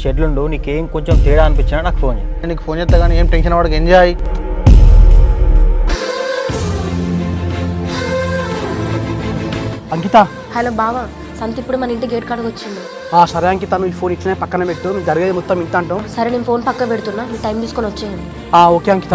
షెడ్లుండు, నీకేం కొంచెం తేడా అనిపించినా నాకు ఫోన్ చేయి. నీకు ఫోన్ చేస్తా కానీ ఏం టెన్షన్ పడక ఎంజాయ్. అంకిత. హలో బావా, సంత ఇప్పుడు మన ఇంటి గేట్ కాడకు వచ్చింది. సరే అంకిత, నువ్వు ఈ ఫోన్ ఇట్లనే పక్కన పెట్టు, నువ్వు జరిగేది మొత్తం ఇంత అంటావు. సరే నేను ఫోన్ పక్క పెడుతున్నా, మీ టైం తీసుకొని వచ్చేయండి. ఓకే అంకిత.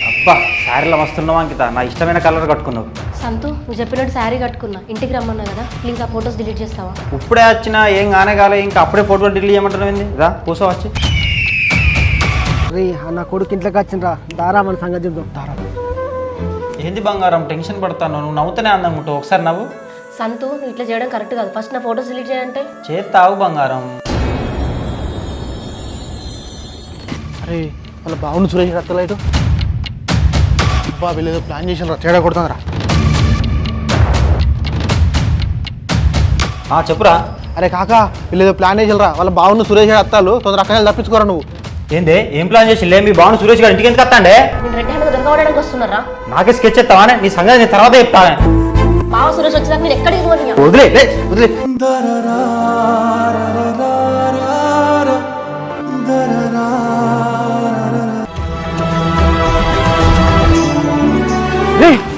అబ్బా శారీలో వస్తున్నావా అంకిత? నా ఇష్టమైన కలర్ కట్టుకున్నావు. సంతు, నువ్వు చెప్పినట్టు శారీ కట్టుకున్నా, ఇంటికి రమ్మన్నా కదా, ప్లీజ్ ఆ ఫొటోస్ డిలీట్ చేస్తావా? ఇప్పుడే వచ్చినా ఏం కానే కాలే, ఇంకా అప్పుడే ఫోటో డిలీట్ చేయమంటున్నావు ఏంది? రా కూర్చో వచ్చి. రే నా కొడుకు ఇంట్లోకి వచ్చిండ్రా, దారా మన సంగతి చెప్దాం. దారా. ఏంది బంగారం టెన్షన్ పడతాను? నువ్వు నవ్వుతూనే అందంగా ఉంటావు, ఒకసారి నవ్వు. సంతు, నువ్వు ఇట్లా చేయడం కరెక్ట్ కాదు. ఫస్ట్ నా ఫొటోస్ డిలీట్ చేయంటే చేస్తావు బంగారం. అరే వాళ్ళ బావుని సురేష్ రత్తలేటు. అబ్బా వీళ్ళేదో ప్లాన్ చేసినరా, తేడా కొడుతుందిరా. చెప్పురా. అరే కాకా, వీళ్ళేదో ప్లాన్ చేసినరా, వాళ్ళ బావుని సురేష్ రత్తాలు తొందర అక్కడ తప్పించుకోరా నువ్వు. ఏంది ఏం ప్లాన్ చేసి మీ బాగుంది సురేష్ గారు ఇంటికి ఎందుకు వస్తాండే? నేను రెడ్ హ్యాండ్ దొరకవడానికి వస్తున్నారా? నాకే స్కెచ్ ఎత్తావా? నీ సంగతి నేను తర్వాత చెప్తానే. బావ సురేష్ వచ్చేదాకా నేను ఎక్కడికి పోనీ. వదిలే వదిలే.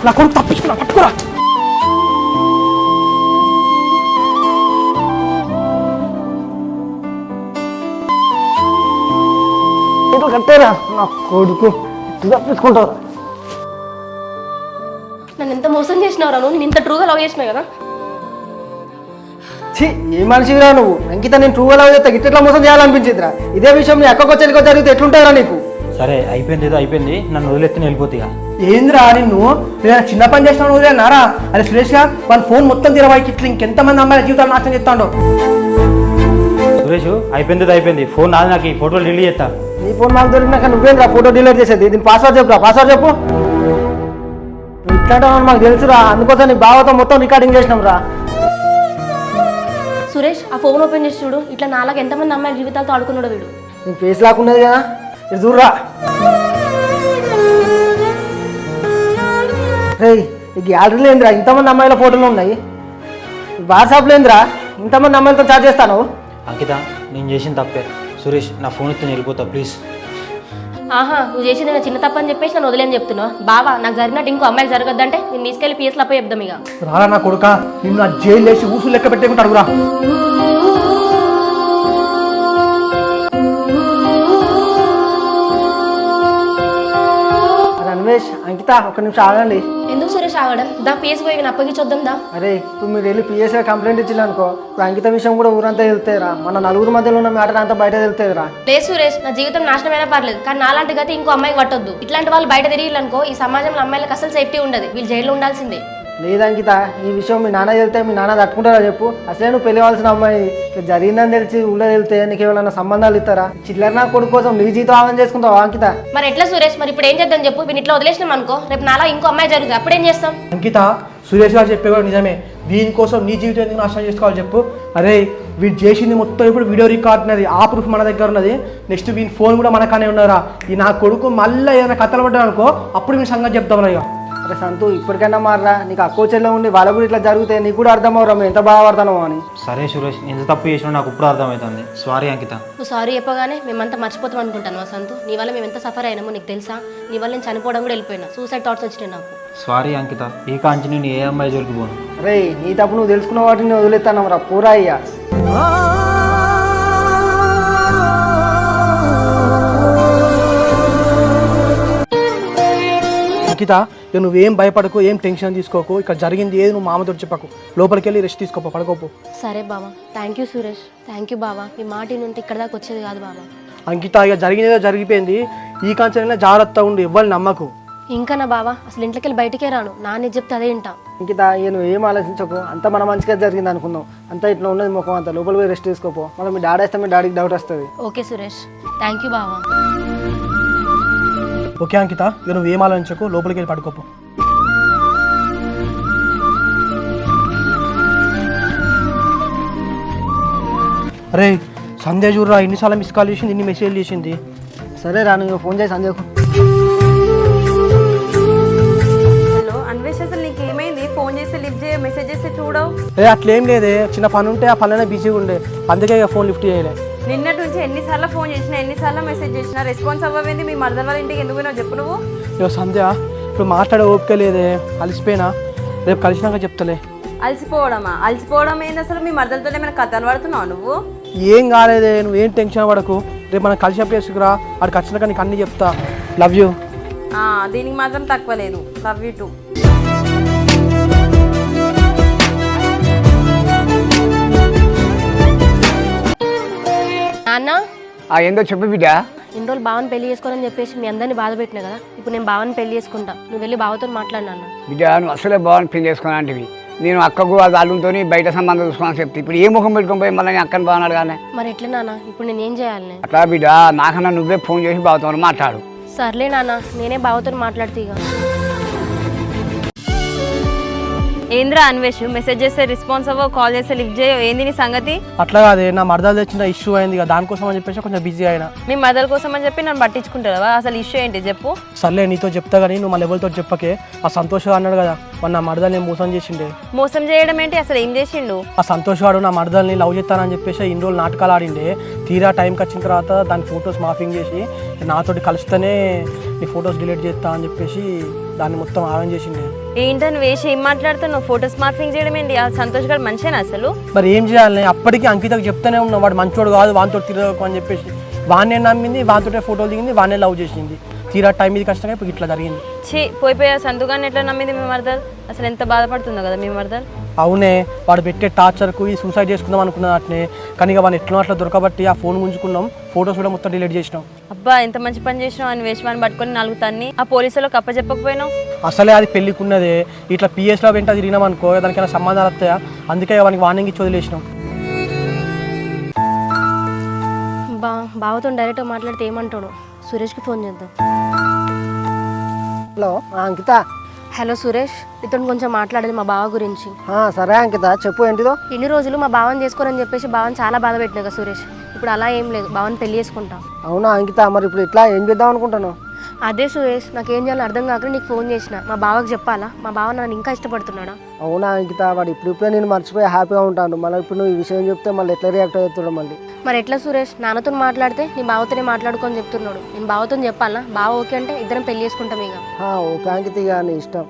నా కొడుకు తప్పించుకున్నా, పట్టుకురా. కట్టేరా నా కొడుకు, తప్పించుకుంటావు. నన్ను ఎంత మోసం చేసినావురా నువ్వు? నేను ఇంత ట్రూగా లవ్ చేసినా కదా. ఏ మనిషిరా నువ్వు? అంకిత నేను ట్రూగా లవ్ చేస్తా, ఇట్లా మోసం చేయాలనిపించిందిరా. ఇదే విషయం నీ అక్కకో చెల్లికో జరిగితే ఎట్లుంటారా నీకు? సరే అయిపోయింది, ఏదో అయిపోయింది. నన్ను వదిలేస్తే వెళ్ళిపోతాయి. ఏందిరా నిన్ను? నేను చిన్న పని చేసినా వదిలేనారా? అరే సురేష్ గా వాళ్ళ ఫోన్ మొత్తం తీరవాయికి ఇట్లా ఇంకెంతమంది అమ్మాయిల జీవితాలు నాశనం చేస్తాడో. సురేష్ అయిపోయింది అయిపోయింది, ఫోన్ నాది, నాకు ఈ ఫోటోలు డిలీట్ చేస్తా. నీ ఫోన్ మాకు దొరికినాక నువ్వేంద్రా ఫోటో డిలీట్ చేసేది? దీని పాస్వర్డ్ చెప్పురా, పాస్వర్డ్ చెప్పు. నువ్వు ఇట్లాంటి మాకు తెలుసురా, అందుకోసం నీ బావతో మొత్తం రికార్డింగ్ చేసినాం రా. సురేష్ ఆ ఫోన్ ఓపెన్ చేసి చూడు, ఇట్లా నాలాగా ఎంతమంది అమ్మాయిల జీవితాలతో ఆడుకున్నాడు వీడు. నీ ఫేస్ లాక్కున్నది కదా, ఇది చూడరా. రే ఈ గ్యాలరీలో ఏందిరా ఇంతమంది అమ్మాయిల ఫోటోలు ఉన్నాయి? వాట్సాప్లో ఏందిరా ఇంతమంది అమ్మాయిలతో చాట్ చేస్తాను? అంకిత నేను చేసిన తప్పే. సురేష్ నా ఫోన్ ఇస్తే వెళ్ళిపోతా ప్లీజ్. నువ్వు చేసింది నా చిన్న తప్పని చెప్పేసి నన్ను వదిలేని చెప్తున్నావు. బావా నాకు జరిగినట్టు ఇంకో అమ్మాయికి జరగద్దంటే నేను తీసుకెళ్లి పిఎస్లో పోయి చెప్దాం. ఇక రారా నా కొడుక, నిన్ను నా జైలు వేసి ఊసులు లెక్క పెట్టేకుంటాడు రా. అన్వేష్, అంకిత ఒక్క నిమిషం ఆగండి. ఎందుకు సురేష్ ఆగడం? దా పిఎస్ పోయి అప్పగించొద్దాం దా. అరే ఇప్పుడు మీరు వెళ్ళి పిఎస్గా కంప్లైంట్ ఇచ్చిల్లనుకో, ఇప్పుడు అంకిత విషయం కూడా ఊరంతా వెళ్తాయిరా. మన నలుగురు మధ్యలో ఉన్న మ్యాటర్ అంతా బయట వెళ్తాయిరా. లేదు సురేష్, నా జీవితం నాశనమైనా పర్లేదు, కానీ నాలాంటి గతి ఇంకో అమ్మాయికి పట్టొద్దు. ఇట్లాంటి వాళ్ళు బయట తిరిగిల్లనుకో ఈ సమాజంలో అమ్మాయిలకు అసలు సేఫ్టీ ఉండదు, వీళ్ళు జైల్లో ఉండాల్సిందే. లేదంకిత, ఈ విషయం మీ నాన్న వెళ్తే మీ నాన్న తట్టుకుంటారా చెప్పు? అసలే నువ్వు పెళ్ళవలసిన అమ్మాయి, జరిగిందని తెలిసి ఊళ్ళో వెళ్తే నీకు ఏమైనా సంబంధాలు ఇస్తారా? చిల్లర నా కొడుకు కోసం నీ జీవితం ఆగం చేసుకుంటావా అంకిత? మరి ఎట్లా సురేష్? మరి ఇప్పుడు ఏం చేద్దాం చెప్పు? వీని ఇట్లా వదిలేసినాం అనుకో, రేపు నాలా ఇంకో అమ్మాయి జరుగుతుంది, అప్పుడేం చేస్తాం? అంకిత, సురేష్ గారు చెప్పే కూడా నిజమే. వీని కోసం నీ జీవితం ఎందుకు నాశనం చేసుకోవాలి చెప్పు? అరే వీడు చేసింది మొత్తం ఇప్పుడు వీడియో రికార్డ్ ఉన్నది, ఆ ప్రూఫ్ మన దగ్గర ఉన్నది. నెక్స్ట్ వీని ఫోన్ కూడా మనకానే ఉన్నారా? ఈ నా కొడుకు మళ్ళీ ఏదైనా కథలు పడ్డా అనుకో, అప్పుడు మీ సంగతి చెప్తాం రా. అరే సంతు, ఇప్పటికైనా మారరా. నీకు అక్కో చెల్లె ఉండి వాళ్ళ కూడా ఇట్లా జరిగితే నీకు కూడా అర్థమవురా మేము ఎంత బాధపడతానో అని. సరే సురేష్, ఎంత తప్పు చేసినా నాకు ఇప్పుడు అర్థమవుతుంది. సారీ అంకిత. నువ్వు సారీ చెప్పగానే మేమంతా మర్చిపోతాం అనుకుంటాను సంతు. నీ వల్ల మేము ఎంత సఫర్ అయినామో నీకు తెలుసా? నీ వల్ల నేను చనిపోవడం కూడా వెళ్ళిపోయినా, సూసైడ్ థాట్స్ వచ్చినాయి నాకు. సారీ అంకిత, ఈ కాంచి నేను ఏ అమ్మాయి దొరికిపోను. అరే నీ తప్పు నువ్వు తెలుసుకున్న వాటిని వదిలేస్తాను రా పూరా అయ్యా. అంకిత, ఇక నువ్వేం భయపడకు, ఏం టెన్షన్ తీసుకోకు. ఇక్కడ జరిగింది ఏది నువ్వు మామతో చెప్పకు, లోపలికి వెళ్ళి రెస్ట్ తీసుకోపో, పడుకోపో. సరే బావా, thank you Suresh, thank you బావా. మీ మాట నుండి ఇక్కడ దాకా వచ్చేది కాదు బావా. అంకిత, ఇక జరిగినదో జరిగిపోయింది, ఈ కాంచెనైనా జాగ్రత్తగా ఉండి ఎవ్వరు నమ్మకు. ఇంకా నా బావా అసలు ఇంట్లోకి వెళ్ళి బయటకే రాను, నాన్న చెప్తే అదే వింటా. అంకిత, ఇక నువ్వు ఏం ఆలోచించకు, అంతా మన మంచిగా జరిగింది అనుకుందాం. అంతా ఇట్లా ఉన్నది ముఖం అంతా, లోపలికి పోయి రెస్ట్ తీసుకోపో. మళ్ళీ మీ డాడీ వేస్తే మీ డాడీకి డౌట్ వస్తుంది. ఓకే సురేష్, థ్యాంక్ యూ బావా. ఓకే అంకిత, ఇక నువ్వు ఏం ఆలోచించకు, లోపలికి వెళ్ళి పడుకోపో. అరే సంధ్య చూడరా, ఎన్నిసార్లు మిస్ కాల్ చేసింది, ఇన్ని మెసేజ్ చేసింది. సరే రా, నువ్వు ఫోన్ చేసి సంధ్యకు. హలో అన్వేష్, అసలు నీకు ఏమైంది? ఫోన్ చేసి లిఫ్ట్ చేయ మెసేజ్ చేస్తే చూడవు. అట్లేం లేదే, చిన్న పని ఉంటే ఆ పనిలోనే బిజీగా ఉండే, అందుకే ఇక ఫోన్ లిఫ్ట్ చేయలే. నిన్నటి నుంచి ఎన్నిసార్లు ఫోన్ చేసినా ఎన్నిసార్లు మెసేజ్ చేసినా రెస్పాన్స్ అవ్వవేంది? మీ మరదల వాళ్ళ ఇంటికి ఎందుకు పోయినావు చెప్పు నువ్వు. ఇక సంధ్య ఇప్పుడు మాట్లాడే ఓపిక లేదే, అలసిపోయినా, రేపు కలిసినాక చెప్తలే. అలసిపోవడం ఏంది అసలు? మీ మరదలతో ఏమైనా కథలు పడుతున్నావు నువ్వు? ఏం కాలేదే, నువ్వేం టెన్షన్ పడకు, రేపు మనం కలిసినప్పుడు వేసుకురా, అక్కడికి వచ్చినాక నీకు అన్నీ చెప్తా. Love you. దీనికి మాత్రం తక్కువ లేదు. Love you two. నాన్న ఏందో చెప్పు బిడ్డ. ఇన్ని రోజులు బావని పెళ్లి చేసుకోవాలని చెప్పేసి మీ అందరినీ బాధ పెట్టినా కదా, ఇప్పుడు నేను బావని పెళ్లి చేసుకుంటా, నువ్వు వెళ్ళి బావతో మాట్లాడినా. బిడ్డ నువ్వు అసలే బాగుని పెళ్లి చేసుకున్నా అంటివి. నేను అక్కకు అది అల్లుతో బయట సంబంధం చూసుకోవాలని చెప్తే ఇప్పుడు ఏ ముఖం పెట్టుకొని పోయి మళ్ళీ అక్కని బాగున్నాడు కానీ. మరి ఎట్లా నాన్న, ఇప్పుడు నేను ఏం చేయాలి? అట్లా బిడ్డ నాకన్నా నువ్వే ఫోన్ చేసి బావతో మాట్లాడు. సర్లే నాన్న, నేనే బావతో మాట్లాడితే ఇక. ఏంద్రా అన్వేష్, మెసేజ్ చేస్తే రెస్పాన్స్ అవ్వవు, కాల్ చేస్తే లిఫ్ట్ చేయవు, ఏంది నీ సంగతి? అట్లా కాదే, నా మరదలు తెచ్చిన ఇష్యూ అయింది కదా, దానికోసం అని చెప్పేసి కొంచెం బిజీ అయినా. మీ మదర్ కోసం అని చెప్పి నన్ను పట్టించుకుంటారా? అసలు ఇష్యూ ఏంటి చెప్పు. సర్లే నీతో చెప్తా కానీ నువ్వు మా లెవెల్తో చెప్పకే. ఆ సంతోష్ అన్నాడు కదా, మన నా మరదల్ని మోసం చేసిండే. మోసం చేయడం ఏంటి? అసలు ఏం చేసిండు? ఆ సంతోష్ వాడు నా మరదల్ని లవ్ చేస్తానని చెప్పేసి ఇన్ని రోజులు నాటకాలు ఆడిండే. తీరా టైంకి వచ్చిన తర్వాత దాని ఫొటోస్ మాఫింగ్ చేసి నాతోటి కలిస్తేనే నీ ఫొటోస్ డిలీట్ చేస్తా అని చెప్పేసి దాన్ని మొత్తం ఆగం చేసిండే. ఏంటని వేసి ఏం మాట్లాడుతున్నావు? ఫొటోస్ మార్పింగ్ చేయడం ఏంటి? ఆ సంతోష్ గారు మంచిగా అసలు. మరి ఏం చేయాలి? అప్పటికి అంకితకు చెప్తానే ఉన్నాం, వాడు మంచోడు కాదు, వానితో తిరగకు అని చెప్పేసి. వాన్నే నమ్మింది, వానితోటే ఫోటోలు దిగింది, వాన్నే లవ్ చేసింది. తీరా టైం ఇది కష్టంగా ఇప్పుడు ఇట్లా జరిగింది. పోయిపోయా సంతుగాన్ని ఎట్లా నమ్మింది మీ మరదలు? అసలు ఎంత బాధపడుతుందో కదా మీ మరదలు. అవునే, వాడు పెట్టే టార్చర్కు ఈ సూసైడ్ చేసుకుందాం అనుకున్నాం అట్నే, కానీ ఇక వాడిని ఎట్లా అట్లా దొరకబట్టి ఆ ఫోన్ గుంజుకున్నాం, ఫోటోస్ కూడా మొత్తం డిలీట్ చేసినాం. అబ్బా ఎంత మంచి పని చేసినావు అని వేషవాన్ని పట్టుకొని నలుగుతాన్ని ఆ పోలీసులకు అప్పచెప్పకపోయినావు. అసలే అది పెళ్ళికున్నదే, ఇట్లా పిఎస్లో వెంట తిరిగినాం అనుకో దానికైనా సంబంధాలు వస్తాయా, అందుకే వానికి వార్నింగ్ ఇచ్చి వదిలేసినాం. బావతో డైరెక్ట్గా మాట్లాడితే ఏమంటాడు? సురేష్కి ఫోన్ చేద్దాం. హలో అంకిత. హలో సురేష్, నీతో కొంచెం మాట్లాడేది మా బావ గురించి. సరే అంకిత చెప్పు, ఏంటిదో? ఇన్ని రోజులు మా బావని చేసుకోరని చెప్పేసి బావని చాలా బాధ పెట్టినా కదా సురేష్, ఇప్పుడు అలా ఏం లేదు, బావని పెళ్లి చేసుకుంటా. అవునా అంకిత, మరి ఇప్పుడు ఇట్లా ఏం చేద్దాం అనుకుంటున్నావు? అదే సురేష్, నాకేం చేయాలో అర్థం కాక నీకు ఫోన్ చేసిన. మా బావకి చెప్పాలా? మా బావ నన్ను ఇంకా ఇష్టపడుతున్నాడా? అవునా అంకిత, వాడు ఇప్పుడే నేను మర్చిపోయి హ్యాపీగా ఉంటాను, మళ్ళీ ఇప్పుడు నువ్వు ఈ విషయం చెప్తే మళ్ళీ ఎట్లా రియాక్ట్ అవుతాడు మళ్ళీ. మరి ఎట్లా సురేష్? నాన్నతో మాట్లాడితే నీ బావతోనే మాట్లాడుకొని చెప్తున్నాడు, నేను బావతో చెప్పాలా? బావ ఓకే అంటే ఇద్దరం పెళ్లి చేసుకుంటాం ఇక. ఓకే అంకిత, ఇక నీ ఇష్టం.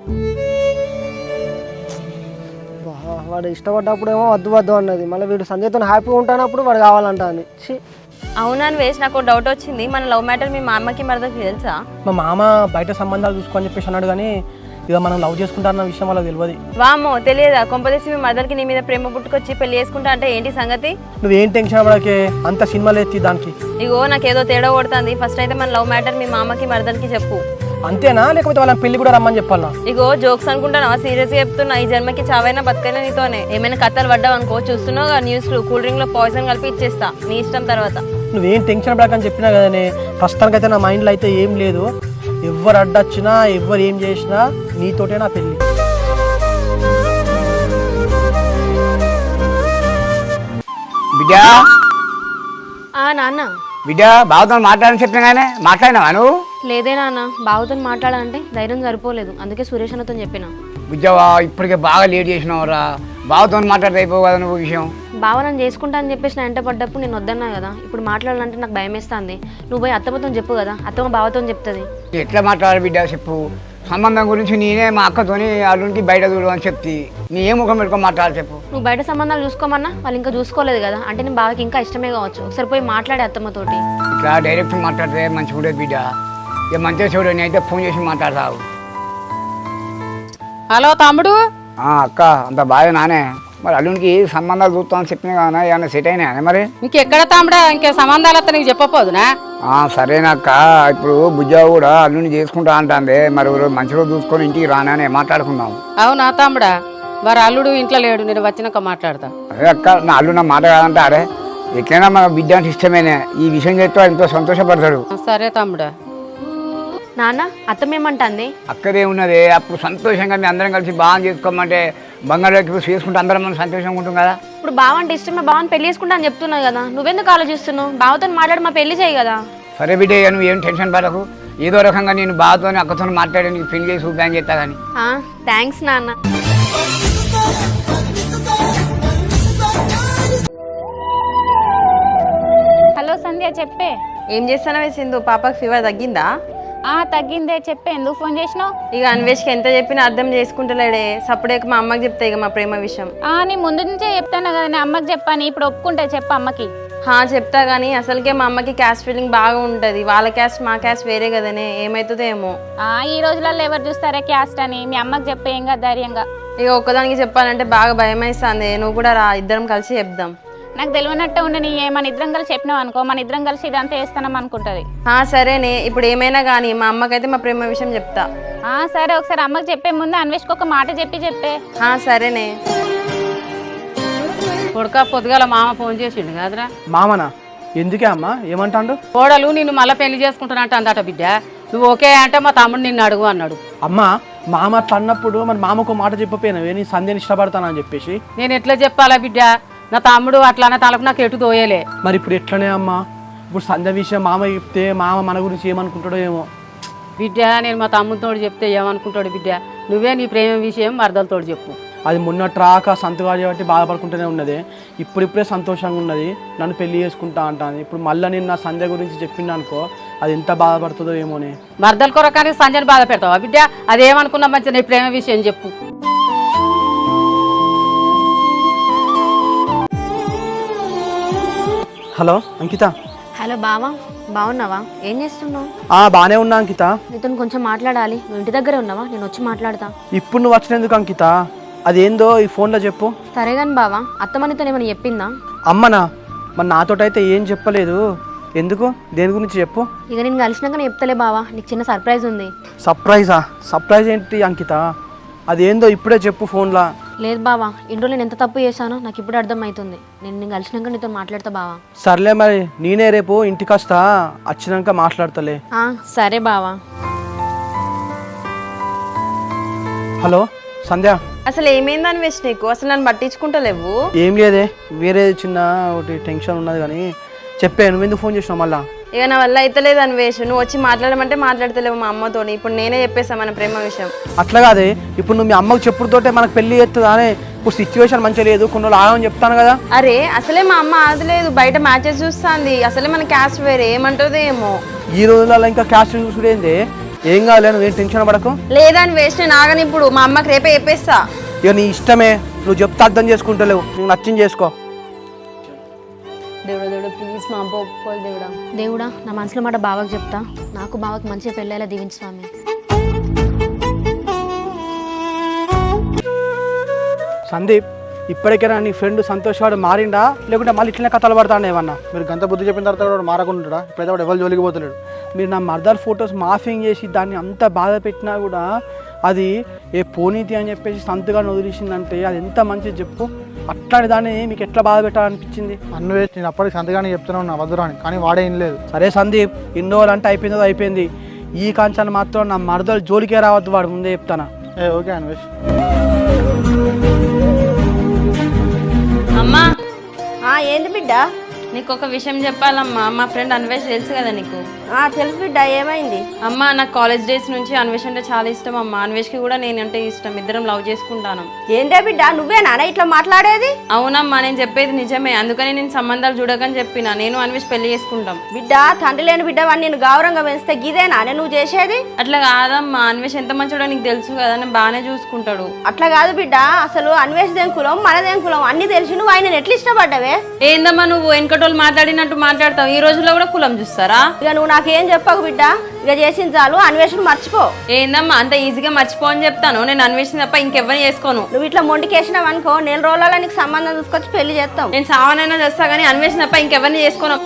వాడు ఇష్టపడ్డప్పుడేమో వద్దు వద్దు అన్నది, మళ్ళీ వీడు సంజయ్తో హ్యాపీగా ఉంటానప్పుడు వాడు కావాలంటుంది. అవునని వేసి నాకు డౌట్ వచ్చింది, మన లవ్ మ్యాటర్ మీ మామకి మరదకి తెలుసా? మా మామ బయట సంబంధాలు చూసుకొని చెప్పేసి అన్నాడు, కానీ ఇక మనం లవ్ చేసుకుంటారన్న విషయం వాళ్ళకి తెలియదు. వామో తెలియదా? కొంపదేసి మీ మదర్కి నీ మీద ప్రేమ పుట్టుకొచ్చి పెళ్లి చేసుకుంటా అంటే ఏంటి సంగతి? నువ్వేం టెన్షన్ పడకే, అంత సినిమాలు ఎత్తి దానికి. ఇగో నాకేదో తేడా కొడుతుంది. ఫస్ట్ అయితే మన లవ్ మ్యాటర్ మీ మామకి మరదలకి చెప్పు. అంతేనా, లేకపోతే వాళ్ళ పెళ్లి కూడా రమ్మని చెప్పాలా? ఇగో జోక్స్ అనుకుంటానా? సీరియస్ గా చెప్తున్నా, ఈ జన్మకి చావైనా బతకైనా నీతోనే. ఏమైనా కథలు పడ్డావు అనుకో, చూస్తున్నావు న్యూస్ లో కూల్ డ్రింక్ లో పాయిజన్ కలిపి ఇచ్చేస్తా, నీ ఇష్టం. తర్వాత నువ్వేం టెన్షన్ పడకని చెప్పినా కదనే, ప్రస్తుతానికైతే నా మైండ్లో అయితే ఏం లేదు. ఎవరు అడ్డొచ్చినా ఎవరు ఏం చేసినా నీతోటే నా పెళ్ళి. బిడ్డా నాన్న. బిడ్డ బావతో మాట్లాడని చెప్పిన కానీ మాట్లాడినావా నువ్వు? లేదే నాన్న, బావతో మాట్లాడాలంటే ధైర్యం సరిపోలేదు, అందుకే సురేష్ అన్నతో చెప్పిన. బిడ్డవా ఇప్పటికే బాగా లేట్ చేసినావురా, బావతో మాట్లాడితే అయిపోవు కదా నువ్వు విషయం. బావ నన్ను చేసుకుంటా అని చెప్పేసి నా వెంట పడ్డప్పుడు నేను వద్దన్నా కదా, ఇప్పుడు మాట్లాడాలంటే నాకు భయం వేస్తుంది. నువ్వు పోయి అత్తమ్మతో చెప్పు కదా, అత్తమ్మ బావతో చెప్తుంది. ఎట్లా మాట్లాడాలి బిడ్డ చెప్పు? సంబంధం గురించి నేనే మా అక్కతోని అల్లునికి బయట చూడు అని చెప్తి, నీ ఏ ముఖం పెట్టుకొని మాట్లాడాలి చెప్పు? నువ్వు బయట సంబంధాలు చూసుకోమన్నా వాళ్ళు ఇంకా చూసుకోలేదు కదా, అంటే నేను బావకి ఇంకా ఇష్టమే కావచ్చు. ఒకసారి పోయి మాట్లాడే అత్తమ్మతోటి. ఇట్లా డైరెక్ట్ మాట్లాడితే మంచిగా ఉండేది బిడ్డ. ఇక మంచిగా చూడు, నేనైతే ఫోన్ చేసి మాట్లాడతావు. హలో తమ్ముడు. అక్క అంత బాగా నానే, మరి అల్లునికి సంబంధాలు చూస్తామని చెప్పినా కానీ ఏమన్నా సెట్ అయినా మరి? ఇంకెక్కడ తమ్ముడా, ఇంకే సంబంధాలు వస్తా నీకు చెప్పపోదునా? సరేనక్క, ఇప్పుడు బుజ్జా కూడా అల్లుని చేసుకుంటా అంటుంది, మరి మంచి రోజు చూసుకొని ఇంటికి రానని మాట్లాడుకుందాం. అవునా తమ్ముడా, మరి అల్లుడు ఇంట్లో లేడు, నేను వచ్చినాక మాట్లాడతా. అదే అక్క, నా అల్లు నా మాట కాదంటే అరే ఎట్లైనా మన బిడ్డ అంటే ఇష్టమేనే, ఈ విషయం చెప్తే ఎంతో సంతోషపడతాడు. సరే తమ్ముడా. నాన్న, అత్తమేమంటుంది? అక్కడే ఉన్నదే, అప్పుడు సంతోషంగా మీ అందరం కలిసి బాగా చేసుకోమంటే బంగాళకి చేసుకుంటే అందరం మనం సంతోషంగా ఉంటాం కదా. ఇప్పుడు బావ అంటే ఇష్టమే, బావని పెళ్లి చేసుకుంటా అని చెప్తున్నావు కదా, నువ్వెందుకు ఆలోచిస్తున్నావు? బావతో మాట్లాడి మా పెళ్లి చేయి కదా. సరే బిడ్డ, నువ్వు ఏం టెన్షన్ పడకు, ఏదో రకంగా నేను బావతో అక్కతో మాట్లాడి నీకు పెళ్లి చేసి ఉపయోగం చేస్తా కానీ. థ్యాంక్స్ నాన్న. చెప్పే. ఏం చేస్తానవే సింధు, పాపకి ఫీవర్ తగ్గిందా? తగ్గిందే చెప్పే. ఎందుకు ఫోన్ చేసినావు? ఇక అన్వేష్కి ఎంత చెప్పినా అర్థం చేసుకుంటలేడే. సపరేట్ మా అమ్మకి చెప్తా ఇక మా ప్రేమ విషయం. నీ ముందు నుంచే చెప్తాను కదా, నేను అమ్మకి చెప్పాను. ఇప్పుడు ఒప్పుకుంటే చెప్పు అమ్మకి. చెప్తా కానీ అసలుకే మా అమ్మకి క్యాస్ట్ ఫీలింగ్ బాగా ఉంటుంది. వాళ్ళ క్యాస్ట్ మా క్యాస్ట్ వేరే కదనే, ఏమవుతుందో ఏమో. ఈ రోజులలో ఎవరు చూస్తారా క్యాస్ట్ అని? మీ అమ్మకి చెప్పే ఏం కదా ధైర్యంగా. ఇక ఒక్కదానికి చెప్పాలంటే బాగా భయం వేస్తుంది. నువ్వు కూడా రా, ఇద్దరం కలిసి చెప్దాం. నాకు తెలియనట్టే ఉండని, మన ఇద్దరం కలిసి చెప్పినావు అనుకో, మన ఇద్దరం కలిసి ఇదంతా వేస్తానం అనుకుంటుంది. సరేనే, ఇప్పుడు ఏమైనా కానీ మా అమ్మకైతే మా ప్రేమ విషయం చెప్తా. సరే, ఒకసారి అమ్మకి చెప్పే ముందు అన్వేష్కి ఒక మాట చెప్పే. సరేనే. కొడుక పొద్దుగాల మామ ఫోన్ చేసిండు కదరా. మామనా? ఎందుకే అమ్మా, ఏమంటాడు? కోడలు నిన్ను మళ్ళీ పెళ్లి చేసుకుంటానంట అందట బిడ్డ. నువ్వు ఓకే అంటే మా తమ్ముడు నిన్ను అడుగు అన్నాడు. అమ్మా, మామ అట్లా అన్నప్పుడు మరి మామకు మాట చెప్పపోయినావే, నీ సంధ్యని ఇష్టపడతానని చెప్పేసి. నేను ఎట్లా చెప్పాలా బిడ్డ? నా తమ్ముడు అట్లానే తలకు నాకు ఎటు తోయలే. మరి ఇప్పుడు ఎట్లనే అమ్మా? ఇప్పుడు సంధ్య విషయం మామ చెప్తే మామ మన గురించి ఏమనుకుంటాడో ఏమో. బిడ్డ నేను మా తమ్ముడితో చెప్తే ఏమనుకుంటాడు బిడ్డ? నువ్వే నీ ప్రేమ విషయం మరదలతో చెప్పు. అది మొన్నట్రాక సంతగా కాబట్టి బాధపడుకుంటూనే ఉన్నది. ఇప్పుడిప్పుడే సంతోషంగా ఉన్నది, నన్ను పెళ్లి చేసుకుంటా అంటాను. ఇప్పుడు మళ్ళీ నేను నా సంధ్య గురించి చెప్పింది అనుకో, అది ఎంత బాధపడుతుందో ఏమోనే. మరదల కొరకాని సంజయ్ బాధ పెడతావా బిడ్డ? అదేమనుకున్నా మంచి నీ ప్రేమ విషయం చెప్పు. హలో అంకిత. హలో బావా, బాగున్నావా? ఏం చేస్తున్నావు? బాగానే ఉన్నా అంకిత. నీతో కొంచెం మాట్లాడాలి. నువ్వు ఇంటి దగ్గరే ఉన్నావా? నేను వచ్చి మాట్లాడతా. ఇప్పుడు నువ్వు వచ్చినందుకు అంకిత, అదేందో ఈ ఫోన్లో చెప్పు. సరే కానీ బావా, అత్తమ్మనితో ఏమైనా చెప్పిందా? అమ్మనా? మరి నాతోటైతే ఏం చెప్పలేదు. ఎందుకు? దేని గురించి చెప్పు. ఇక నేను కలిసినాక నేను చెప్తలే బావా, నీకు చిన్న సర్ప్రైజ్ ఉంది. సర్ప్రైజా? సర్ప్రైజ్ ఏంటి అంకిత? అదేందో ఇప్పుడే చెప్పు ఫోన్లో. లేదు బావా, ఇన్ని రోజులు నేను ఎంత తప్పు చేశానో నాకు ఇప్పుడు అర్థమవుతుంది. నేను కలిసినాక నీతో మాట్లాడతా బావా. సర్లే, మరి నేనే రేపు ఇంటికి వస్తా, వచ్చినాక మాట్లాడతలే. సరే బావా. హలో సంధ్య. అసలు ఏమైంది అన్వేష్ నీకు? అసలు నన్ను పట్టించుకుంటలేవు. ఏం లేదే, వేరే చిన్న ఒకటి టెన్షన్ ఉన్నది కానీ చెప్పే. నువ్వు ఎందుకు ఫోన్ చేసినావు మళ్ళా? ఇక నా వల్ల అయితలేదు అన్వేష్. నువ్వు వచ్చి మాట్లాడమంటే మాట్లాడతలేవు మా అమ్మతో. ఇప్పుడు నేనే చెప్పేసా మన ప్రేమ విషయం. అట్లా కాదే, ఇప్పుడు నువ్వు మీ అమ్మకు చెప్పుడుతోటే మనకు పెళ్లి చేస్తుందా అని. ఇప్పుడు సిచ్యువేషన్ మంచిగా లేదు, కొన్ని రోజులు ఆగమని చెప్తాను కదా. అరే అసలే మా అమ్మ ఆదలేదు, బయట మ్యాచెస్ చూస్తుంది. అసలే మన క్యాస్ట్ వేరే, ఏమంటుందో ఏమో. ఈ రోజులలో ఇంకా క్యాస్ట్ చూసుడేంది? ఏం కావాలి, నువ్వేం టెన్షన్ పడకు. లేదని వేస్ట్, నేను ఆగని. ఇప్పుడు మా అమ్మకి రేపే చెప్పేస్తా. ఇక నీ ఇష్టమే, నువ్వు చెప్తే అర్థం చేసుకుంటలేవు, నీకు నచ్చింది చేసుకో. దేవుడా దేవుడా ప్లీజ్ మా అమ్మ ఒప్పుకోవాలి దేవుడా. దేవుడా, నా మనసులో మాట బావకు చెప్తా. నాకు బావకు మంచిగా పెళ్ళేలా దీవించు స్వామి. సందీప్, ఇప్పటికైనా నీ ఫ్రెండ్ సంతోష్ వాడు మారిండా, లేకుంటే మళ్ళీ ఇట్లనే కథలు పడతాడు ఏమన్నా? మీరు గంత బుద్ధి చెప్పిన తర్వాత వాడు మారకుండా ఇప్పుడైతే వాడు ఎవరు జోలికి పోతలేడు. మీరు నా మర్దర్ ఫొటోస్ మాఫింగ్ చేసి దాన్ని అంత బాధ పెట్టినా కూడా అది ఏ పోనీతి అని చెప్పేసి సంతగానే వదిలేసిందంటే అది ఎంత మంచిది చెప్పు. అట్లాంటి దాన్ని మీకు ఎట్లా బాధ పెట్టాలనిపించింది? అన్వేష్, నేను అప్పటికి సంతగానే చెప్తూనే ఉన్నా వద్దురాని, కానీ వాడే ఏం లేదు. సరే సందీప్, ఇన్ని రోజులు అంటే అయిపోయిందో అయిపోయింది. ఈ కాంచాన్ని మాత్రం నా మరదలు జోలికే రావద్దు, వాడు ముందే చెప్తానా. ఓకే అన్వేష్. అమ్మా. ఏంది బిడ్డ? నీకు ఒక విషయం చెప్పాలమ్మా. మా ఫ్రెండ్ అన్వేష్ తెలుసు కదా నీకు? తెలుసు బిడ్డ, ఏమైంది? అమ్మ, నాకు కాలేజ్ డేస్ నుంచి అన్వేష్ అంటే చాలా ఇష్టం అమ్మ. అన్వేష్కి కూడా నేనంటే ఇష్టం, ఇద్దరం లవ్ చేసుకుంటాను. ఏందే బిడ్డ, నువ్వేనా ఇట్లా మాట్లాడేది? అవునమ్మా, నేను చెప్పేది నిజమే. అందుకని నేను సంబంధాలు చూడకని చెప్పిన. నేను అన్వేష్ పెళ్లి చేసుకుంటాం. బిడ్డ, తండ్రి లేని బిడ్డ వాడిని నేను గౌరవంగా పెంచితే గిదేనా నువ్వు చేసేది? అట్లా కాదమ్మా, అన్వేష్ ఎంత మంచిడో నీకు తెలుసు కదా, నేను బాగానే చూసుకుంటాడు. అట్లా కాదు బిడ్డ, అసలు అన్వేషదేం కులం మనదేం కులం అన్ని తెలిసి నువ్వు ఆయన ఎట్లా ఇష్టపడ్డావే? ఏందమ్మా నువ్వు వెనకటోళ్ళు మాట్లాడినట్టు మాట్లాడతావు? ఈ రోజుల్లో కూడా కులం చూస్తారా? ఇక నువ్వు నాకేం చెప్పకు బిడ్డ, ఇక చేసిన చాలు, అన్వేషణ మర్చిపో. ఏందమ్మా అంత ఈజీగా మర్చిపో అని చెప్తాను? నేను అన్వేషణ తప్ప ఇంకెవ్వరిని చేసుకోను. నువ్వు ఇట్లా మొండికేసినావు అనుకో, 4 రోజులలో నీకు సంబంధం చూసుకొచ్చి పెళ్లి చేస్తాం. నేను సావనైనా చేస్తా కానీ అన్వేషణ తప్ప ఇంకెవరిని చేసుకోను.